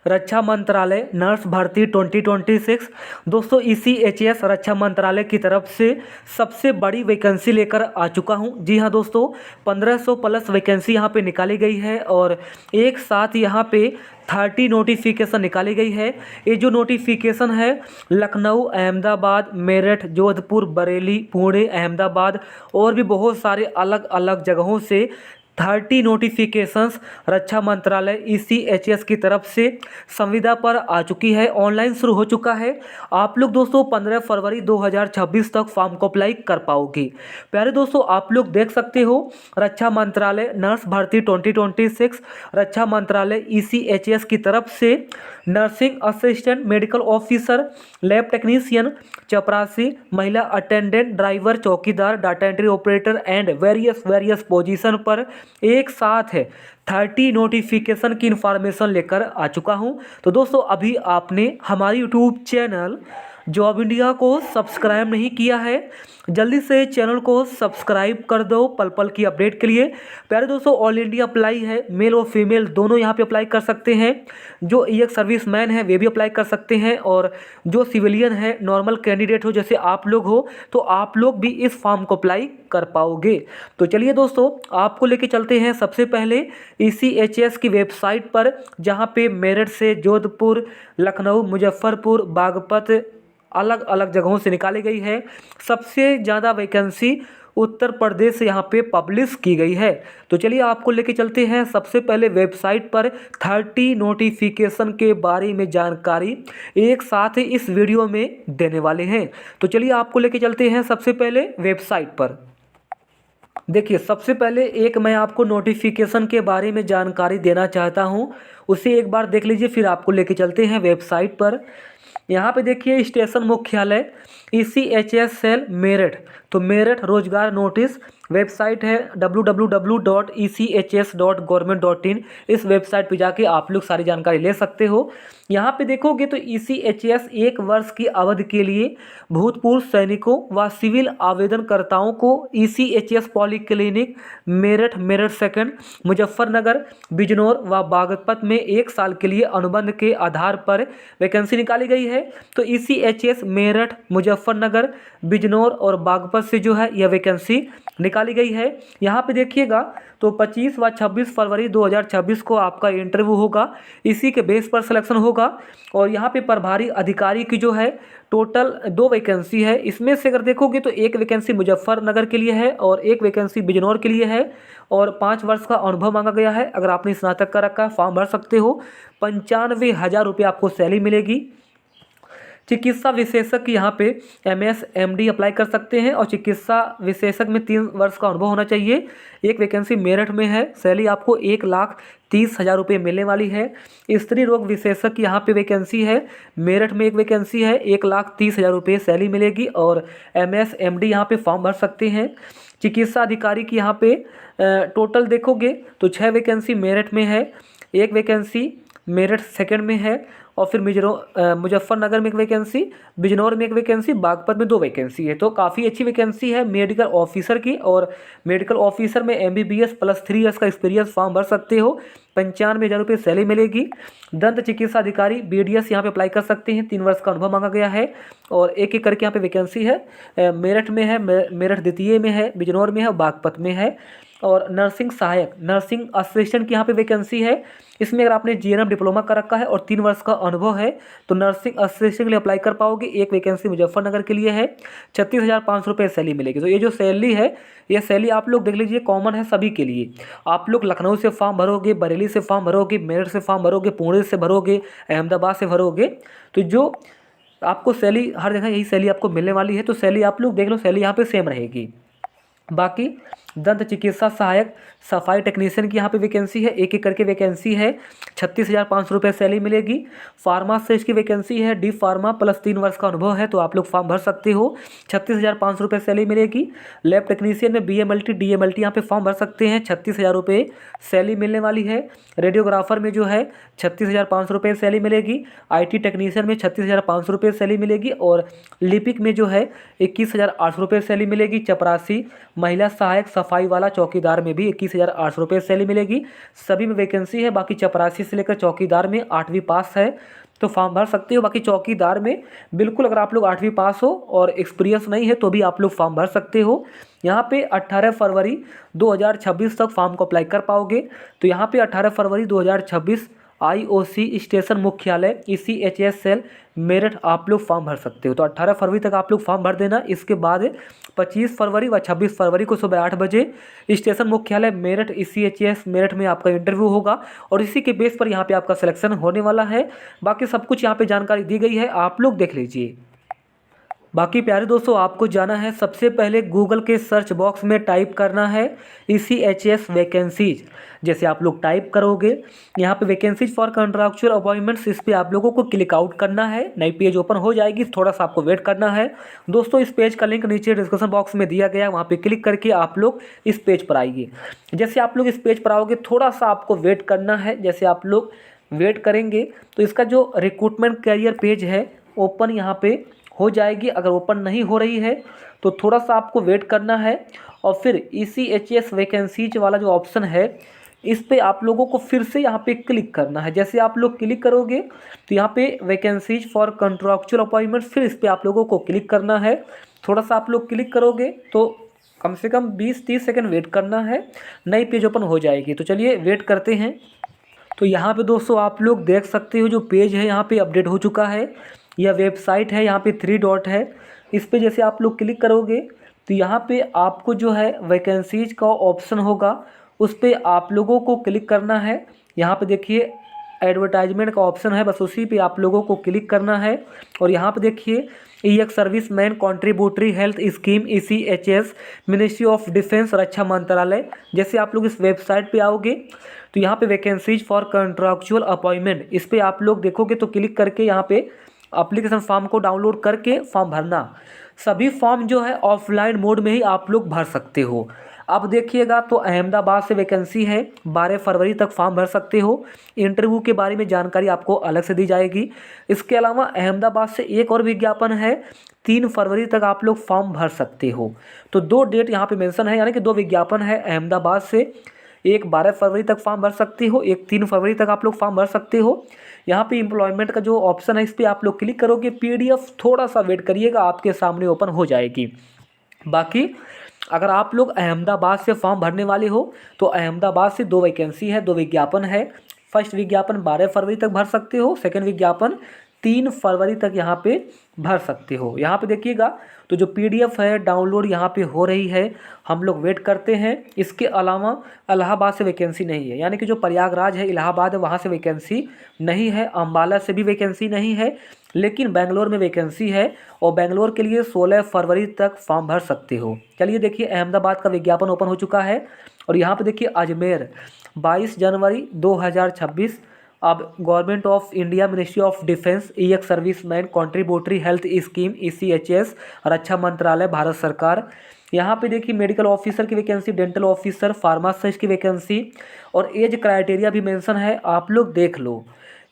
रक्षा मंत्रालय नर्स भर्ती 2026। दोस्तों ECHS रक्षा मंत्रालय की तरफ से सबसे बड़ी वैकेंसी लेकर आ चुका हूं। जी हां दोस्तों, 1500 प्लस वैकेंसी यहां पे निकाली गई है और एक साथ यहां पे 30 नोटिफिकेशन निकाली गई है। ये जो नोटिफिकेशन है लखनऊ, अहमदाबाद, मेरठ, जोधपुर, बरेली, पुणे, अहमदाबाद और भी बहुत सारे अलग अलग जगहों से 30 नोटिफिकेशंस रक्षा मंत्रालय ECHS की तरफ से संविदा पर आ चुकी है। ऑनलाइन शुरू हो चुका है। आप लोग दोस्तों 15 फरवरी 2026 तक फॉर्म को अप्लाई कर पाओगे। प्यारे दोस्तों, आप लोग देख सकते हो रक्षा मंत्रालय नर्स भर्ती 2026 रक्षा मंत्रालय ECHS की तरफ से nursing assistant, medical officer, lab technician, चपरासी, महिला अटेंडेंट, ड्राइवर, चौकीदार, data entry operator and various position पर एक साथ है 30 नोटिफिकेशन की इंफॉर्मेशन लेकर आ चुका हूं। तो दोस्तों, अभी आपने हमारी यूट्यूब चैनल जॉब इंडिया को सब्सक्राइब नहीं किया है, जल्दी से चैनल को सब्सक्राइब कर दो पल पल की अपडेट के लिए। प्यारे दोस्तों, ऑल इंडिया अप्लाई है, मेल और फीमेल दोनों यहाँ पे अप्लाई कर सकते हैं। जो एक सर्विसमैन है वे भी अप्लाई कर सकते हैं और जो सिविलियन है, नॉर्मल कैंडिडेट हो जैसे आप लोग हो, तो आप लोग भी इस फॉर्म को अप्लाई कर पाओगे। तो चलिए दोस्तों, आपको लेके चलते हैं सबसे पहले ECHS की वेबसाइट पर, जहाँ पे मेरठ से जोधपुर, लखनऊ, मुजफ्फरपुर, बागपत अलग अलग जगहों से निकाली गई है। सबसे ज़्यादा वैकेंसी उत्तर प्रदेश से यहाँ पे पब्लिश की गई है। तो चलिए आपको लेके चलते हैं सबसे पहले वेबसाइट पर। 30 नोटिफिकेशन के बारे में जानकारी एक साथ ही इस वीडियो में देने वाले हैं। तो चलिए आपको लेके चलते हैं सबसे पहले वेबसाइट पर। देखिए, सबसे पहले एक मैं आपको नोटिफिकेशन के बारे में जानकारी देना चाहता हूँ, उसे एक बार देख लीजिए, फिर आपको लेके चलते हैं वेबसाइट पर। यहाँ पे देखिए स्टेशन मुख्यालय ECHS सेल मेरठ, तो मेरठ रोजगार नोटिस वेबसाइट है www.echs.government.in। इस वेबसाइट पे जाके आप लोग सारी जानकारी ले सकते हो। यहाँ पे देखोगे तो ECHS 1 वर्ष की अवधि के लिए भूतपूर्व सैनिकों व सिविल आवेदनकर्ताओं को ECHS polyclinic Meerut, Meerut second, Muzaffarnagar, Bijnor व बागपत में 1 साल के लिए अनुबंध के आधार पर वैकेंसी निकाली गई है। तो ECHS मेरठ, मुजफ्फरनगर, बिजनौर और बागपत से जो है यह वैकेंसी निकाली गई है। यहाँ पे देखिएगा तो 25 व 26 फरवरी 2026 को आपका इंटरव्यू होगा, इसी के बेस पर सिलेक्शन होगा। और यहाँ पे प्रभारी अधिकारी की जो है टोटल 2 वैकेंसी है। इसमें से अगर देखोगे तो एक वैकेंसी मुजफ्फरनगर के लिए है और एक वैकेंसी बिजनौर के लिए है और 5 वर्ष का अनुभव मांगा गया है। अगर आपने स्नातक कर रखा है फॉर्म भर सकते हो। 95,000 रुपये आपको सैलरी मिलेगी। चिकित्सा विशेषज्ञ यहाँ पे MS MD अप्लाई कर सकते हैं और चिकित्सा विशेषज्ञ में 3 वर्ष का अनुभव होना चाहिए। एक वैकेंसी मेरठ में है, सैलरी आपको 1,30,000 रुपये मिलने वाली है। स्त्री रोग विशेषज्ञ यहाँ पे वैकेंसी है, मेरठ में एक वैकेंसी है, 1,30,000 रुपये सैलरी मिलेगी और MS MD यहाँ पे फॉर्म भर सकते हैं। चिकित्सा अधिकारी की यहाँ पे टोटल देखोगे तो 6 वैकेंसी मेरठ में है, एक वैकेंसी मेरठ सेकंड में है और फिर मुजफ्फरनगर में एक वैकेंसी, बिजनौर में एक वैकेंसी, बागपत में 2 वैकेंसी है। तो काफ़ी अच्छी वैकेंसी है मेडिकल ऑफिसर की। और मेडिकल ऑफिसर में MBBS प्लस 3 ईयर्स का एक्सपीरियंस फॉर्म भर सकते हो। 95,000 रुपये सैलरी मिलेगी। दंत चिकित्सा अधिकारी BDS यहाँ पे अप्लाई कर सकते हैं, 3 वर्ष का अनुभव मांगा गया है और एक एक करके यहाँ पे वैकेंसी है। मेरठ में है, मेरठ द्वितीय में है, बिजनौर में है और बागपत में है। और नर्सिंग सहायक, नर्सिंग असिस्टेंट की यहाँ पे वैकेंसी है। इसमें अगर आपने GNM डिप्लोमा कर रखा है और 3 वर्ष का अनुभव है तो नर्सिंग असिस्टेंट के लिए अप्लाई कर पाओगे। एक वैकेंसी मुजफ्फरनगर के लिए है, 36,500 रुपये सैलरी मिलेगी। तो ये जो सैलरी है, ये सैलरी आप लोग देख लीजिए कॉमन है सभी के लिए। आप लोग लखनऊ से फॉर्म भरोगे, बरेली से फॉर्म भरोगे, मेरठ से फॉर्म भरोगे, पुणे से भरोगे, अहमदाबाद से भरोगे, तो जो आपको सैलरी हर जगह यही सैलरी आपको मिलने वाली है। तो सैलरी आप लोग देख लो, सैलरी यहाँ पे सेम रहेगी। बाकी दंत चिकित्सा सहायक, सफाई टेक्नीशियन की यहाँ पे वैकेंसी है, एक एक करके वैकेंसी है, 36,500 रुपये सैलरी मिलेगी। फार्मासिस्ट की वैकेंसी है, D फार्मा प्लस 3 वर्ष का अनुभव है तो आप लोग फॉर्म भर सकते हो, 36,500 रुपये सैलरी मिलेगी। लैब टेक्नीशियन में BMLT DMLT यहाँ पे फॉर्म भर सकते हैं, 36,000 रुपये सैलरी मिलने वाली है। रेडियोग्राफर में जो है 36,500 रुपये सैलरी मिलेगी। IT टेक्नीशियन में 36,500 रुपये सैलरी मिलेगी और लिपिक में जो है 21,800 रुपये सैलरी मिलेगी। चपरासी, महिला सहायक, सफाई वाला चौकीदार में भी 21,800 रुपये सैलरी मिलेगी। सभी में वैकेंसी है। बाकी चपरासी से लेकर चौकीदार में 8वीं पास है तो फॉर्म भर सकते हो। बाकी चौकीदार में बिल्कुल अगर आप लोग 8वीं पास हो और एक्सपीरियंस नहीं है तो भी आप लोग फॉर्म भर सकते हो। यहाँ पे 18 फरवरी 2026 तक फॉर्म को अप्लाई कर पाओगे। तो यहाँ पे 18 फरवरी 2026 IOC स्टेशन मुख्यालय ECHS सेल मेरठ आप लोग फॉर्म भर सकते हो। तो 18 फरवरी तक आप लोग फॉर्म भर देना। इसके बाद 25 फरवरी व 26 फरवरी को सुबह 8 बजे स्टेशन मुख्यालय मेरठ ECHS मेरठ में आपका इंटरव्यू होगा और इसी के बेस पर यहाँ पे आपका सिलेक्शन होने वाला है। बाकी सब कुछ यहाँ पे जानकारी दी गई है, आप लोग देख लीजिए। बाकी प्यारे दोस्तों, आपको जाना है सबसे पहले गूगल के सर्च बॉक्स में टाइप करना है ECHS वैकेंसीज। जैसे आप लोग टाइप करोगे यहाँ पे वैकेंसीज फॉर कॉन्ट्रैक्चुअल अपॉइंटमेंट्स, इस पे आप लोगों को क्लिक आउट करना है। नई पेज ओपन हो जाएगी, थोड़ा सा आपको वेट करना है। दोस्तों इस पेज का लिंक नीचे डिस्क्रिप्शन बॉक्स में दिया गया है, वहाँ पे क्लिक करके आप लोग इस पेज पर आइए। जैसे आप लोग इस पेज पर आओगे थोड़ा सा आपको वेट करना है। जैसे आप लोग वेट करेंगे तो इसका जो रिक्रूटमेंट कैरियर पेज है ओपन यहाँ पे हो जाएगी। अगर ओपन नहीं हो रही है तो थोड़ा सा आपको वेट करना है और फिर ECHS वैकेंसीज वाला जो ऑप्शन है इस पे आप लोगों को फिर से यहाँ पे क्लिक करना है। जैसे आप लोग क्लिक करोगे तो यहाँ पे वैकेंसीज फॉर कॉन्ट्रैक्चुअल अपॉइंटमेंट, फिर इस पे आप लोगों को क्लिक करना है। थोड़ा सा आप लोग क्लिक करोगे तो कम से कम 20-30 सेकेंड वेट करना है, नई पेज ओपन हो जाएगी। तो चलिए वेट करते हैं। तो यहाँ पे दोस्तों आप लोग देख सकते हो जो पेज है यहाँ पे अपडेट हो चुका है। यह वेबसाइट है, यहाँ पे 3 डॉट है, इस पे जैसे आप लोग क्लिक करोगे तो यहाँ पे आपको जो है वैकेंसीज का ऑप्शन होगा, उस पर आप लोगों को क्लिक करना है। यहाँ पे देखिए एडवर्टाइजमेंट का ऑप्शन है, बस उसी पे आप लोगों को क्लिक करना है। और यहाँ पे देखिए एक service man contributory health scheme ECHS ministry of defence रक्षा मंत्रालय। जैसे आप लोग इस वेबसाइट पे आओगे तो यहाँ पे वैकेंसीज फॉर कॉन्ट्रैक्चुअल अपॉइंटमेंट, इस पर आप लोग देखोगे तो क्लिक करके यहाँ पे एप्लीकेशन फॉर्म को डाउनलोड करके फॉर्म भरना। सभी फॉर्म जो है ऑफलाइन मोड में ही आप लोग भर सकते हो। अब देखिएगा तो अहमदाबाद से वैकेंसी है, 12 फरवरी तक फॉर्म भर सकते हो। इंटरव्यू के बारे में जानकारी आपको अलग से दी जाएगी। इसके अलावा अहमदाबाद से एक और विज्ञापन है, 3 फरवरी तक आप लोग फॉर्म भर सकते हो। तो 2 डेट यहाँ पे मेंशन है, यानी कि 2 विज्ञापन है अहमदाबाद से। एक 12 फरवरी तक फॉर्म भर सकते हो, एक 3 फरवरी तक आप लोग फॉर्म भर सकते हो। यहाँ पे एम्प्लॉयमेंट का जो ऑप्शन है इस पर आप लोग क्लिक करोगे, PDF थोड़ा सा वेट करिएगा, आपके सामने ओपन हो जाएगी। बाकी अगर आप लोग अहमदाबाद से फॉर्म भरने वाले हो तो अहमदाबाद से 2 वैकेंसी है, 2 विज्ञापन है। फर्स्ट विज्ञापन 12 फरवरी तक भर सकते हो, सेकंड विज्ञापन 3 फरवरी तक यहाँ पे भर सकते हो। यहाँ पे देखिएगा तो जो PDF है डाउनलोड यहाँ पे हो रही है, हम लोग वेट करते हैं। इसके अलावा इलाहाबाद से वैकेंसी नहीं है, यानी कि जो प्रयागराज है इलाहाबाद है वहाँ से वैकेंसी नहीं है। अम्बाला से भी वैकेंसी नहीं है, लेकिन बेंगलोर में वैकेंसी है और बेंगलोर के लिए 16 फरवरी तक फॉर्म भर सकते हो। चलिए देखिए अहमदाबाद का विज्ञापन ओपन हो चुका है और यहाँ पे देखिए अजमेर 22 जनवरी 2026। अब government of India ministry of defence एक serviceman contributory health scheme ECHS रक्षा मंत्रालय भारत सरकार। यहाँ पे देखिए मेडिकल ऑफिसर की वैकेंसी, डेंटल ऑफिसर, फार्मासिस्ट की वैकेंसी और एज क्राइटेरिया भी मेंशन है, आप लोग देख लो।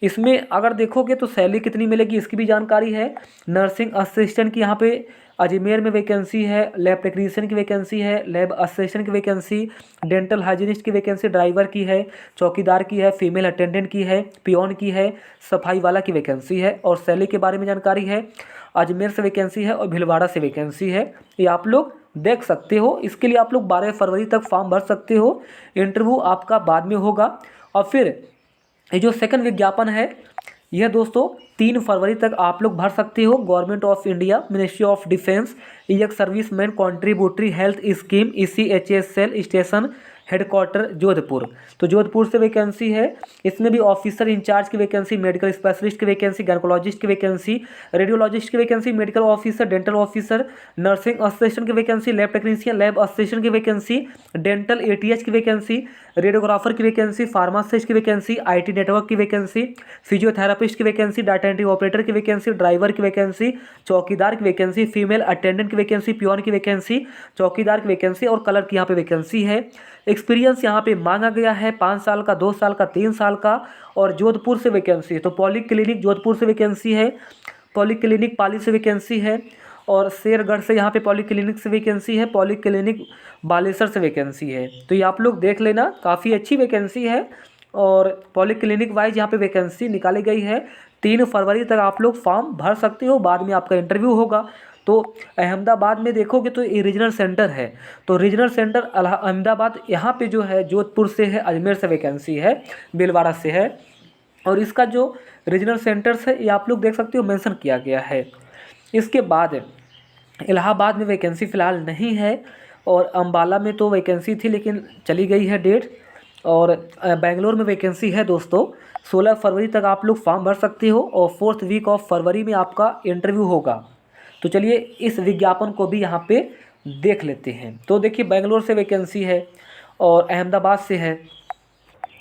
इसमें अगर देखोगे तो सैलरी कितनी मिलेगी इसकी भी जानकारी है। नर्सिंग असिस्टेंट की यहाँ पे अजमेर में वैकेंसी है, लैब टेक्नीशियन की वैकेंसी है, लैब असिस्टेंट की वैकेंसी, डेंटल हाइजीनिस्ट की वैकेंसी, ड्राइवर की है, चौकीदार की है, फीमेल अटेंडेंट की है, पियोन की है, सफाई वाला की वैकेंसी है। और सैलरी के बारे में जानकारी है, अजमेर से वैकेंसी है और भीलवाड़ा से वैकेंसी है, ये आप लोग देख सकते हो। इसके लिए आप लोग 12 फरवरी तक फॉर्म भर सकते हो, इंटरव्यू आपका बाद में होगा। और फिर ये जो सेकंड विज्ञापन है यह दोस्तों 3 फरवरी तक आप लोग भर सकते हो। Government of India ministry of defence एक serviceman contributory health scheme ECHS cell station headquarter Jodhpur. तो जोधपुर से वैकेंसी है, इसमें भी ऑफिसर इंचार्ज की वैकेंसी, मेडिकल स्पेशलिस्ट की वैकेंसी, गायकोलॉजिस्ट की वैकेंसी, रेडियोलॉजिस्ट की vacancy, medical officer, dental officer, nursing assistant की vacancy, lab technician, lab assistant की वैकेंसी, डेंटल ATH की वैकेंसी, रेडियोग्राफर की वैकेंसी, फार्मासिस्ट की वैकेंसी, IT नेटवर्क की वैकेंसी, फिजियोथेरापिस्ट की वैकेंसी, डाटा एंट्री ऑपरेटर की वैकेंसी, ड्राइवर की वैकेंसी, चौकीदार की वैकेंसी, फीमेल अटेंडेंट की वैकेंसी, पियोन की वैकेंसी, चौकीदार की वैकेंसी और कलर की यहाँ पे वैकेंसी है। एक्सपीरियंस यहाँ पे मांगा गया है 5 साल का, 2 साल का, 3 साल का। और जोधपुर से वैकेंसी है तो पॉली क्लिनिक जोधपुर से वैकेंसी है, पॉली क्लिनिक पाली से वैकेंसी है और शेरगढ़ से यहाँ पे पॉलीक्लिनिक से वैकेंसी है, पॉलीक्लिनिक बालेसर से वैकेंसी है। तो ये आप लोग देख लेना, काफ़ी अच्छी वैकेंसी है। और पॉलीक्लिनिक वाइज यहाँ पे वैकेंसी निकाली गई है। 3 फरवरी तक आप लोग फॉर्म भर सकते हो, बाद में आपका इंटरव्यू होगा। तो अहमदाबाद में देखोगे तो ये रीजनल सेंटर है। तो रीजनल सेंटर अहमदाबाद यहाँ पे जो है जोधपुर से है, अजमेर से वैकेंसी है, भीलवाड़ा से है। और इसका जो रीजनल सेंटर्स है ये आप लोग देख सकते हो, मेंशन किया गया है। इसके बाद इलाहाबाद में वैकेंसी फ़िलहाल नहीं है, और अम्बाला में तो वैकेंसी थी लेकिन चली गई है डेट। और बेंगलोर में वैकेंसी है दोस्तों। 16 फरवरी तक आप लोग फॉर्म भर सकते हो, और 4th वीक ऑफ फरवरी में आपका इंटरव्यू होगा। तो चलिए इस विज्ञापन को भी यहाँ पे देख लेते हैं। तो देखिए बेंगलोर से वैकेंसी है और अहमदाबाद से है।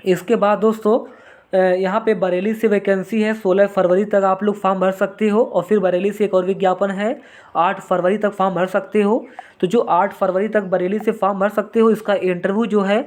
इसके बाद दोस्तों यहाँ पे बरेली से वैकेंसी है। 16 फरवरी तक आप लोग फॉर्म भर सकते हो। और फिर बरेली से एक और विज्ञापन है, 8 फरवरी तक फॉर्म भर सकते हो। तो जो 8 फरवरी तक बरेली से फॉर्म भर सकते हो, इसका इंटरव्यू जो है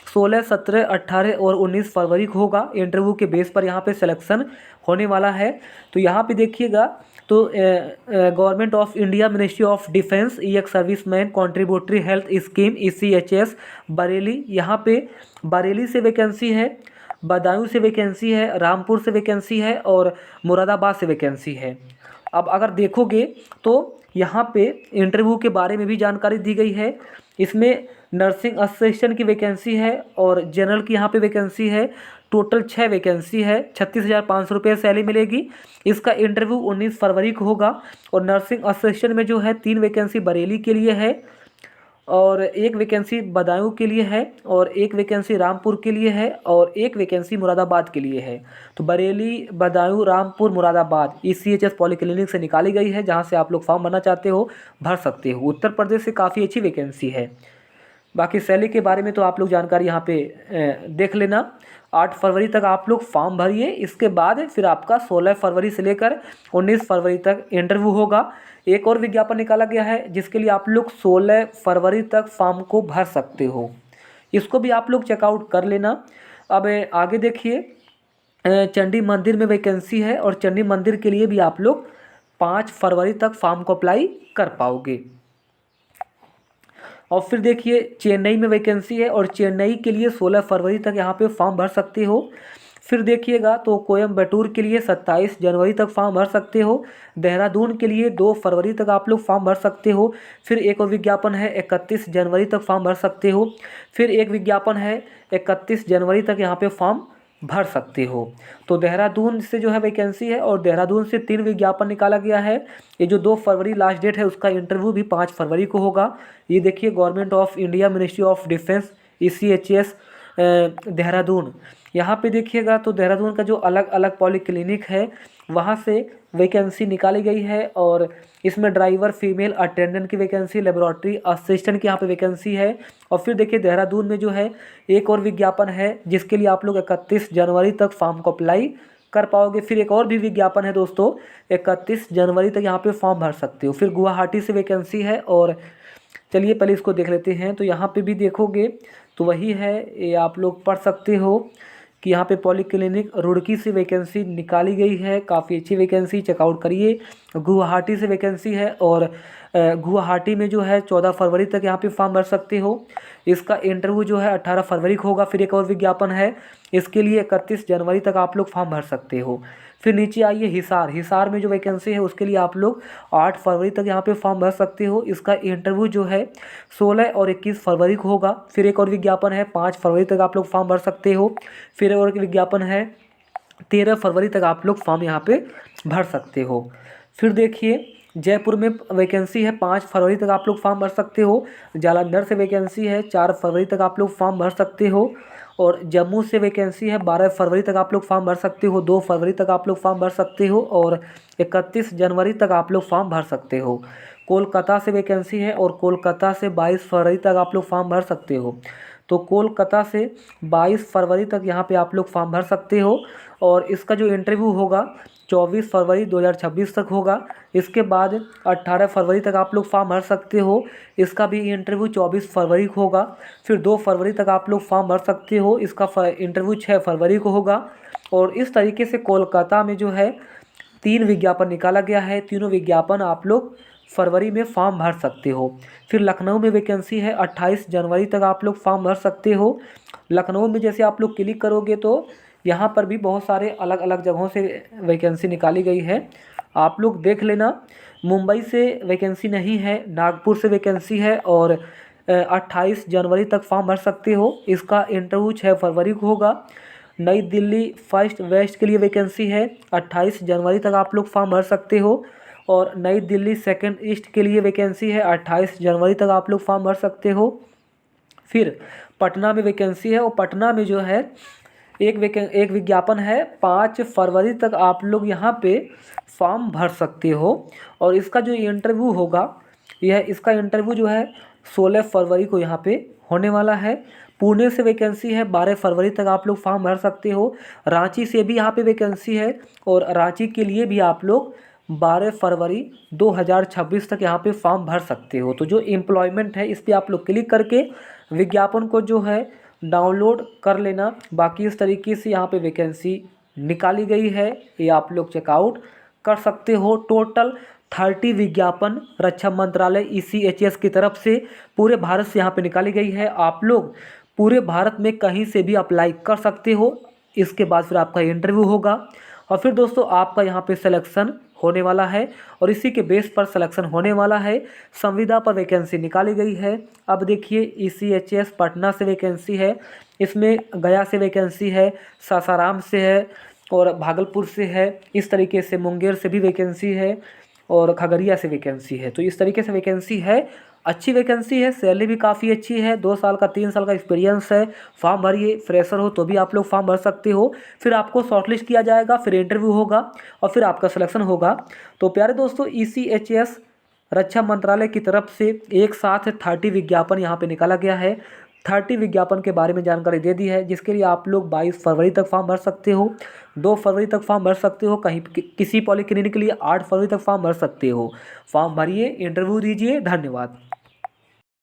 16, 17, 18 और 19 फरवरी को होगा। इंटरव्यू के बेस पर यहाँ पे सिलेक्शन होने वाला है। तो यहाँ पे देखिएगा तो government of India, ministry of defence, एक serviceman contributory health scheme ECHS Bareilly, यहाँ पे बरेली से वैकेंसी है, बदायूं से वैकेंसी है, रामपुर से वैकेंसी है और मुरादाबाद से वैकेंसी है। अब अगर देखोगे तो यहाँ पे इंटरव्यू के बारे में भी जानकारी दी गई है। इसमें नर्सिंग असिस्टेंट की वैकेंसी है और जनरल की यहाँ पे वैकेंसी है। टोटल 6 वैकेंसी है, 36,500 रुपये सैलरी मिलेगी। इसका इंटरव्यू 19 फरवरी को होगा। और नर्सिंग असिस्टेंट में जो है 3 वैकेंसी बरेली के लिए है, और 1 वैकेंसी बदायूं के लिए है, और 1 वैकेंसी रामपुर के लिए है, और 1 वैकेंसी मुरादाबाद के लिए है। तो बरेली, बदायूं, रामपुर, मुरादाबाद ECHS पॉलीक्लिनिक से निकाली गई है, जहां से आप लोग फॉर्म भरना चाहते हो भर सकते हो। उत्तर प्रदेश से काफ़ी अच्छी वैकेंसी है। बाकी सैलरी के बारे में तो आप लोग जानकारी यहाँ पे देख लेना। 8 फरवरी तक आप लोग फॉर्म भरिए। इसके बाद फिर आपका 16 फरवरी से लेकर 19 फरवरी तक इंटरव्यू होगा। एक और विज्ञापन निकाला गया है जिसके लिए आप लोग 16 फरवरी तक फॉर्म को भर सकते हो। इसको भी आप लोग चेकआउट कर लेना। अब आगे देखिए, चंडी मंदिर में वैकेंसी है, और चंडी मंदिर के लिए भी आप लोग 5 फरवरी तक फॉर्म को अप्लाई कर पाओगे। और फिर देखिए चेन्नई में वैकेंसी है, और चेन्नई के लिए 16 फरवरी तक यहाँ पे फॉर्म भर सकते हो। फिर देखिएगा तो कोयम्बटूर के लिए 27 जनवरी तक फॉर्म भर सकते हो। देहरादून के लिए 2 फरवरी तक आप लोग फॉर्म भर सकते हो। फिर एक और विज्ञापन है 31 जनवरी तक फॉर्म भर सकते हो। फिर एक विज्ञापन है 31 जनवरी तक यहाँ पे फॉर्म भर सकते हो। तो देहरादून से जो है वैकेंसी है, और देहरादून से 3 विज्ञापन निकाला गया है। ये जो 2 फरवरी लास्ट डेट है, उसका इंटरव्यू भी 5 फरवरी को होगा। ये देखिए government of India, ministry of defence, ECHS Dehradun. यहाँ पे देखिएगा तो देहरादून का जो अलग अलग पॉलीक्लिनिक है वहाँ से वैकेंसी निकाली गई है। और इसमें ड्राइवर, फीमेल अटेंडेंट की वैकेंसी, लेबोरेटरी असिस्टेंट की यहाँ पे वैकेंसी है। और फिर देखिए देहरादून में जो है एक और विज्ञापन है जिसके लिए आप लोग 31 जनवरी तक फॉर्म को अप्लाई कर पाओगे। फिर एक और भी विज्ञापन है दोस्तों, 31 जनवरी तक यहाँ पे फॉर्म भर सकते हो। फिर गुवाहाटी से वैकेंसी है, और चलिए पहले इसको देख लेते हैं। तो यहाँ पे भी देखोगे तो वही है, ये आप लोग पढ़ सकते हो कि यहाँ पे पॉलीक्लिनिक रुड़की से वैकेंसी निकाली गई है। काफ़ी अच्छी वैकेंसी, चेकआउट करिए। गुवाहाटी से वैकेंसी है, और गुवाहाटी में जो है 14 फरवरी तक यहाँ पे फॉर्म भर सकते हो। इसका इंटरव्यू जो है 18 फरवरी को होगा। फिर एक और विज्ञापन है, इसके लिए 31 जनवरी तक आप लोग फॉर्म भर सकते हो। फिर नीचे आइए हिसार। हिसार में जो वैकेंसी है उसके लिए आप लोग 8 फरवरी तक यहाँ पे फॉर्म भर सकते हो। इसका इंटरव्यू जो है 16 और 21 फरवरी को होगा। फिर एक और विज्ञापन है, 5 फरवरी तक आप लोग फॉर्म भर सकते हो। फिर और एक विज्ञापन है, 13 फरवरी तक आप लोग फॉर्म यहाँ पे भर सकते हो। फिर देखिए जयपुर में वैकेंसी है, 5 फरवरी तक आप लोग फॉर्म भर सकते हो। जालंधर से वैकेंसी है, 4 फरवरी तक आप लोग फॉर्म भर सकते हो। और जम्मू से वैकेंसी है, 12 फरवरी तक आप लोग फॉर्म भर सकते हो। 2 फरवरी तक आप लोग फॉर्म भर सकते हो, और 31 जनवरी तक आप लोग फॉर्म भर सकते हो। कोलकाता से वैकेंसी है, और कोलकाता से 22 फरवरी तक आप लोग फॉर्म भर सकते हो। तो कोलकाता से 22 फरवरी तक यहाँ पे आप लोग फॉर्म भर सकते हो। और इसका जो इंटरव्यू होगा 24 फरवरी 2026 तक होगा। इसके बाद 18 फरवरी तक आप लोग फॉर्म भर सकते हो। इसका भी इंटरव्यू 24 फरवरी को होगा। फिर 2 फरवरी तक आप लोग फॉर्म भर सकते हो। इसका इंटरव्यू 6 फरवरी को होगा। और इस तरीके से कोलकाता में जो है 3 विज्ञापन निकाला गया है। तीनों विज्ञापन आप लोग फरवरी में फॉर्म भर सकते हो। फिर लखनऊ में वैकेंसी है 28 जनवरी तक आप लोग फॉर्म भर सकते हो। लखनऊ में जैसे आप लोग क्लिक करोगे तो यहाँ पर भी बहुत सारे अलग अलग जगहों से वैकेंसी निकाली गई है, आप लोग देख लेना। मुंबई से वैकेंसी नहीं है, नागपुर से वैकेंसी है और 28 जनवरी तक फॉर्म भर सकते हो। इसका इंटरव्यू 6 फरवरी को होगा। नई दिल्ली फर्स्ट वेस्ट के लिए वैकेंसी है, 28 जनवरी तक आप लोग फॉर्म भर सकते हो। और नई दिल्ली सेकंड ईस्ट के लिए वैकेंसी है, 28 जनवरी तक आप लोग फॉर्म भर सकते हो। फिर पटना में वैकेंसी है और पटना में जो है एक विज्ञापन है, 5 फरवरी तक आप लोग यहाँ पे फॉर्म भर सकते हो। और इसका जो इंटरव्यू होगा, इसका इंटरव्यू जो है 16 फरवरी को यहाँ पे होने वाला है। पुणे से वैकेंसी है, 12 फरवरी तक आप लोग फॉर्म भर सकते हो। रांची से भी यहाँ पे वैकेंसी है और रांची के लिए भी आप लोग 12 फरवरी 2026 तक यहाँ पे फॉर्म भर सकते हो। तो जो एम्प्लॉयमेंट है इस पर आप लोग क्लिक करके विज्ञापन को जो है डाउनलोड कर लेना। बाकी इस तरीके से यहाँ पे वैकेंसी निकाली गई है, ये आप लोग चेकआउट कर सकते हो। टोटल 30 विज्ञापन रक्षा मंत्रालय ECHS की तरफ से पूरे भारत से यहाँ पे निकाली गई है। आप लोग पूरे भारत में कहीं से भी अप्लाई कर सकते हो। इसके बाद फिर आपका इंटरव्यू होगा और फिर दोस्तों आपका यहाँ पे सिलेक्शन होने वाला है और इसी के बेस पर सिलेक्शन होने वाला है। संविदा पर वैकेंसी निकाली गई है। अब देखिए ECHS पटना से वैकेंसी है, इसमें गया से वैकेंसी है, सासाराम से है और भागलपुर से है। इस तरीके से मुंगेर से भी वैकेंसी है और खगड़िया से वैकेंसी है। तो इस तरीके से वैकेंसी है, अच्छी वैकेंसी है, सैलरी भी काफ़ी अच्छी है, 2 साल का 3 साल का एक्सपीरियंस है। फॉर्म भरिए, फ्रेशर हो तो भी आप लोग फॉर्म भर सकते हो। फिर आपको शॉर्टलिस्ट किया जाएगा, फिर इंटरव्यू होगा और फिर आपका सिलेक्शन होगा। तो प्यारे दोस्तों ECHS रक्षा मंत्रालय की तरफ से एक साथ 30 विज्ञापन यहाँ पे निकाला गया है। 30 विज्ञापन के बारे में जानकारी दे दी है, जिसके लिए आप लोग 22 फरवरी तक फॉर्म भर सकते हो, 2 फरवरी तक फॉर्म भर सकते हो, कहीं किसी पॉलिक्लिनिक के लिए 8 फरवरी तक फॉर्म भर सकते हो। फॉर्म भरिए, इंटरव्यू दीजिए। धन्यवाद।